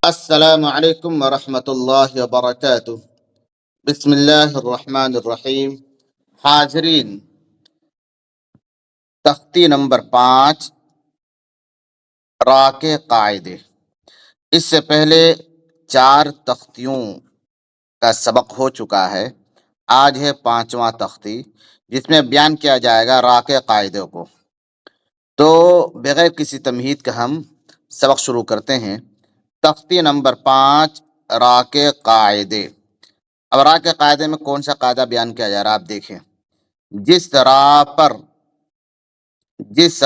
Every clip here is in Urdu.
السلام علیکم ورحمۃ اللہ وبرکاتہ۔ بسم اللہ الرحمن الرحیم۔ حاضرین، تختی نمبر 5، را کے قاعدے۔ اس سے پہلے 4 تختیوں کا سبق ہو چکا ہے۔ آج ہے 5واں تختی، جس میں بیان کیا جائے گا را کے قاعدے کو۔ تو بغیر کسی تمہید کا ہم سبق شروع کرتے ہیں۔ تختی نمبر 5، را کے قاعدے۔ اب را کے قاعدے میں کون سا قاعدہ بیان کیا جا رہا ہے، آپ دیکھیں۔ جس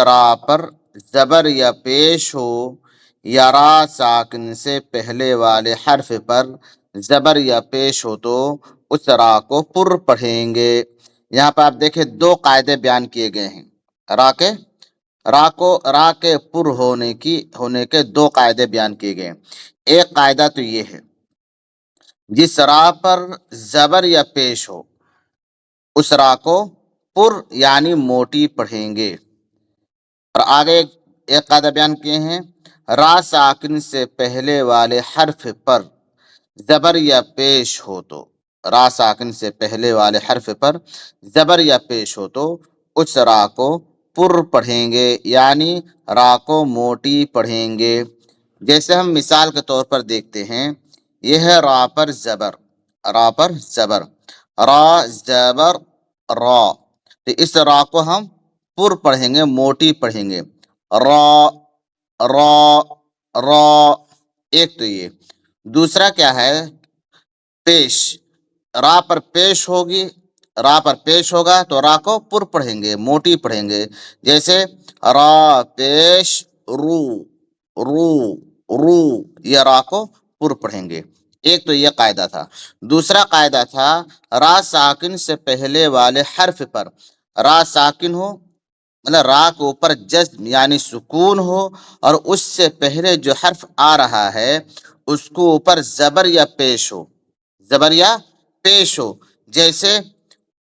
را پر زبر یا پیش ہو یا را ساکن سے پہلے والے حرف پر زبر یا پیش ہو تو اس را کو پر پڑھیں گے۔ یہاں پہ آپ دیکھیں 2 قاعدے بیان کیے گئے ہیں۔ را کے پر ہونے کے 2 قاعدے بیان کیے گئے ہیں۔ ایک قاعدہ تو یہ ہے، جس را پر زبر یا پیش ہو اس را کو پر یعنی موٹی پڑھیں گے۔ اور آگے ایک قاعدہ بیان کیے ہیں، را ساکن سے پہلے والے حرف پر زبر یا پیش ہو تو، را ساکن سے پہلے والے حرف پر زبر یا پیش ہو تو اس را کو پر پڑھیں گے، یعنی را کو موٹی پڑھیں گے۔ جیسے ہم مثال کے طور پر دیکھتے ہیں، یہ ہے را پر زبر، را زبر را، تو اس را کو ہم پر پڑھیں گے، موٹی پڑھیں گے۔ را ایک تو یہ۔ دوسرا کیا ہے، پیش۔ را پر پیش ہوگا تو را کو پر پڑھیں گے، موٹی پڑھیں گے۔ جیسے را پیش رو، یہ را کو پر پڑھیں گے۔ ایک تو یہ قاعدہ تھا۔ دوسرا قاعدہ تھا، را ساکن سے پہلے والے حرف پر، را ساکن ہو مطلب را کے اوپر جزم یعنی سکون ہو، اور اس سے پہلے جو حرف آ رہا ہے اس کو اوپر زبر یا پیش ہو۔ جیسے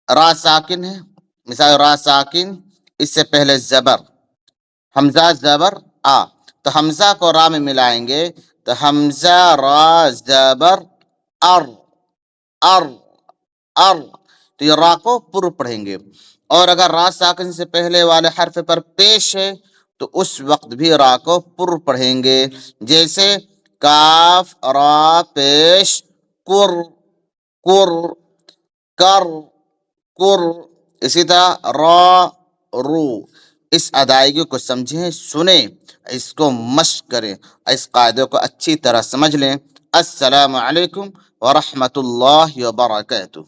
را ساکن ہے، مثال را ساکن، اس سے پہلے زبر، حمزہ زبر آ، تو حمزہ کو را میں ملائیں گے تو حمزہ را زبر ار، تو یہ را کو پر پڑھیں گے۔ اور اگر را ساکن سے پہلے والے حرف پر پیش ہے تو اس وقت بھی را کو پر پڑھیں گے۔ جیسے کاف را پیش کر، اسی طرح را رو۔ اس ادائیگی کو سمجھیں، سنیں، اس کو مشق کریں، اس قاعدے کو اچھی طرح سمجھ لیں۔ السلام علیکم ورحمۃ اللہ وبرکاتہ۔